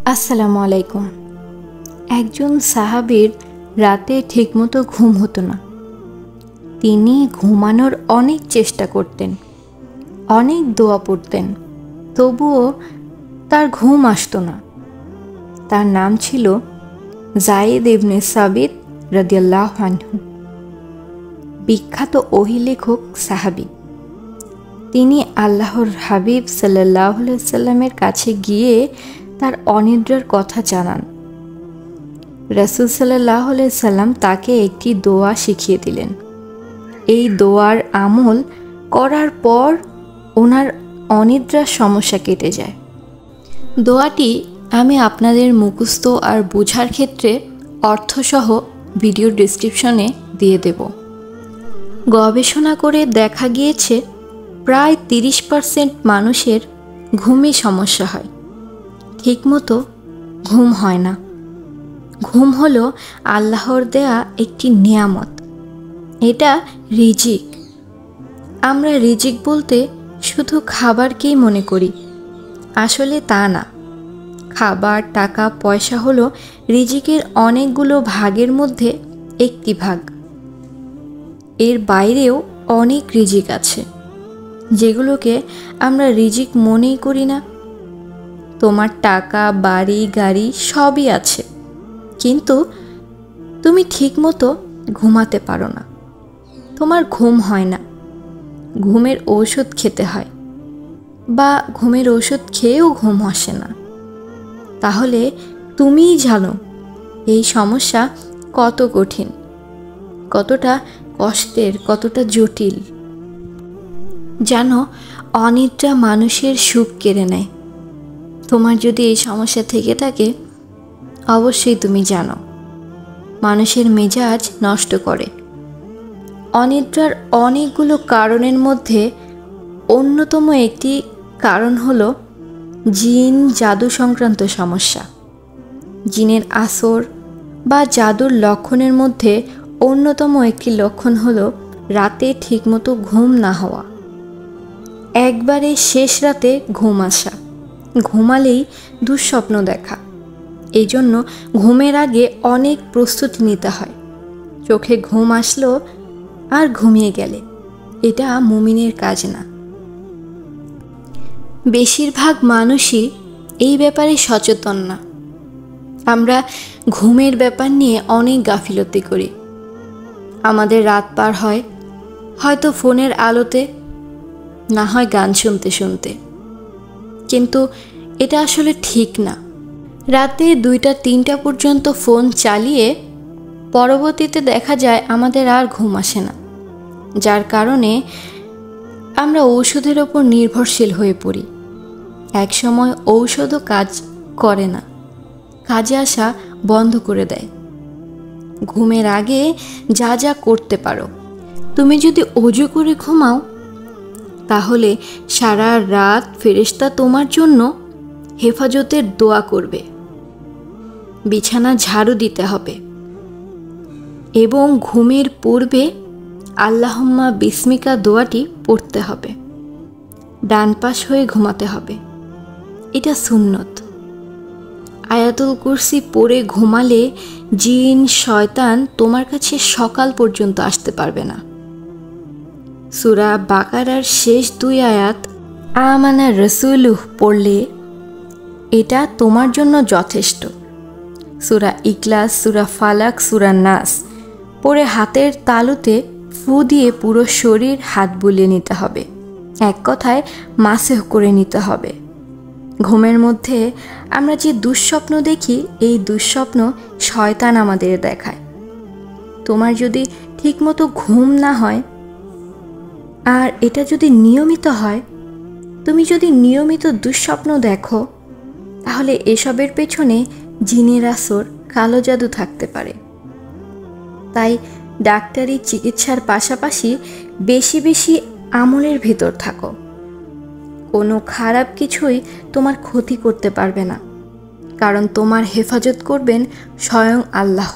আসসালামু আলাইকুম। একজন সাহাবীর রাতে ঠিকমতো ঘুম হতো না। তিনি ঘুমানোর অনেক চেষ্টা করতেন, অনেক দোয়া পড়তেন, তবুও তার ঘুম আসতো না। তার নাম ছিল যায়েদ ইবনে সাবিত রাদিয়াল্লাহু আনহু, বিখ্যাত ওহী লেখক সাহাবী। তিনি আল্লাহর হাবিব সাল্লাল্লাহু আলাইহি ওয়াসাল্লামের কাছে গিয়ে তার অনিদ্রার কথা জানান। রাসূল সাল্লাল্লাহু আলাইহি ওয়াসাল্লাম তাকে একটি দোয়া শিখিয়ে দিলেন। এই দোয়ার আমল করার পর ওনার অনিদ্রার সমস্যা কেটে যায়। দোয়াটি আমি আপনাদের মুখস্থ আর বোঝার ক্ষেত্রে অর্থসহ ভিডিও ডেসক্রিপশনে দিয়ে দেব। গবেষণা করে দেখা গিয়েছে প্রায় 30% মানুষের ঘুমে সমস্যা হয়, ঠিকমতো ঘুম হয় না। ঘুম হলো আল্লাহর দেয়া একটি নেয়ামত। এটা রিজিক। আমরা রিজিক বলতে শুধু খাবারকেই মনে করি, আসলে তা না। খাবার, টাকা, পয়সা হলো রিজিকের অনেকগুলো ভাগের মধ্যে একটি ভাগ। এর বাইরেও অনেক রিজিক আছে, যেগুলোকে আমরা রিজিক মনেই করি না। তোমার টাকা, বাড়ি, গাড়ি সবই আছে, কিন্তু তুমি ঠিকমতো ঘুমাতে পারো না। তোমার ঘুম হয় না। ঘুমের ঔষধ খেতে হয়, বা ঘুমের ঔষধ খেয়েও ঘুম আসে না। তাহলে তুমিই জানো এই সমস্যা কত কঠিন, কতটা কষ্টের, কতটা জটিল। জানো, অনিদ্রা মানুষের সুখ কেড়ে নেয়। তোমার যদি এই সমস্যা থেকে থাকে, অবশ্যই তুমি জানো, মানুষের মেজাজ নষ্ট করে। অনিদ্রার অনেকগুলো কারণের মধ্যে অন্যতম একটি কারণ হলো জিন জাদু সংক্রান্ত সমস্যা। জিনের আসর বা জাদুর লক্ষণের মধ্যে অন্যতম একটি লক্ষণ হলো রাতে ঠিকমতো ঘুম না হওয়া, একবারে শেষ রাতে ঘুম আসা, ঘুমালেই দুঃস্বপ্ন দেখা। এই জন্য ঘুমের আগে অনেক প্রস্তুতি নিতে হয়। চোখে ঘুম আসলো আর ঘুমিয়ে গেলে, এটা মুমিনের কাজ না। বেশিরভাগ মানুষই এই ব্যাপারে সচেতন না। আমরা ঘুমের ব্যাপার নিয়ে অনেক গাফিলতি করি। আমাদের রাত পার হয় হয়তো ফোনের আলোতে, না হয় গান শুনতে শুনতে। কিন্তু এটা আসলে ঠিক না। রাতে 2টা-3টা পর্যন্ত ফোন চালিয়ে পরবর্তীতে দেখা যায় আমাদের আর ঘুম আসে না, যার কারণে আমরা ঔষধের ওপর নির্ভরশীল হয়ে পড়ি। একসময় ঔষধও কাজ করে না, কাজে আসা বন্ধ করে দেয়। ঘুমের আগে যা যা করতে পারো, তুমি যদি ওযু করে ঘুমাও, তাহলে সারা রাত ফেরেশতা তোমার জন্য হেফাজতের দোয়া করবে। বিছানা ঝাড়ু দিতে হবে এবং ঘুমের পূর্বে আল্লাহুম্মা বিসমিকা দোয়াটি পড়তে হবে। ডান পাশ হয়ে ঘুমাতে হবে, এটা সুন্নত। আয়াতুল কুরসি পড়ে ঘুমালে জিন শয়তান তোমার কাছে সকাল পর্যন্ত আসতে পারবে না। সূরা বাকারার শেষ 2 আয়াত আমানা রাসূলুহ পড়লে এটা তোমার জন্য যথেষ্ট। সূরা ইখলাস, সূরা ফালাক, সূরা নাস পড়ে হাতের তালুতে ফু দিয়ে পুরো শরীর হাত বুলিয়ে নিতে হবে। এক কথায় মাসেহ করে নিতে হবে। ঘুমের মধ্যে আমরা যে দুঃস্বপ্ন দেখি, এই দুঃস্বপ্ন শয়তান আমাদের দেখায়। তোমার যদি ঠিকমতো ঘুম না হয়, আর এটা যদি নিয়মিত হয়, তুমি যদি নিয়মিত দুঃস্বপ্ন দেখো, তাহলে এসবের পেছনে জিনের আসর, কালো জাদু থাকতে পারে। তাই ডাক্তারি চিকিৎসার পাশাপাশি বেশি বেশি আমলের ভেতর থাকো। কোনো খারাপ কিছুই তোমার ক্ষতি করতে পারবে না, কারণ তোমার হেফাজত করবেন স্বয়ং আল্লাহ।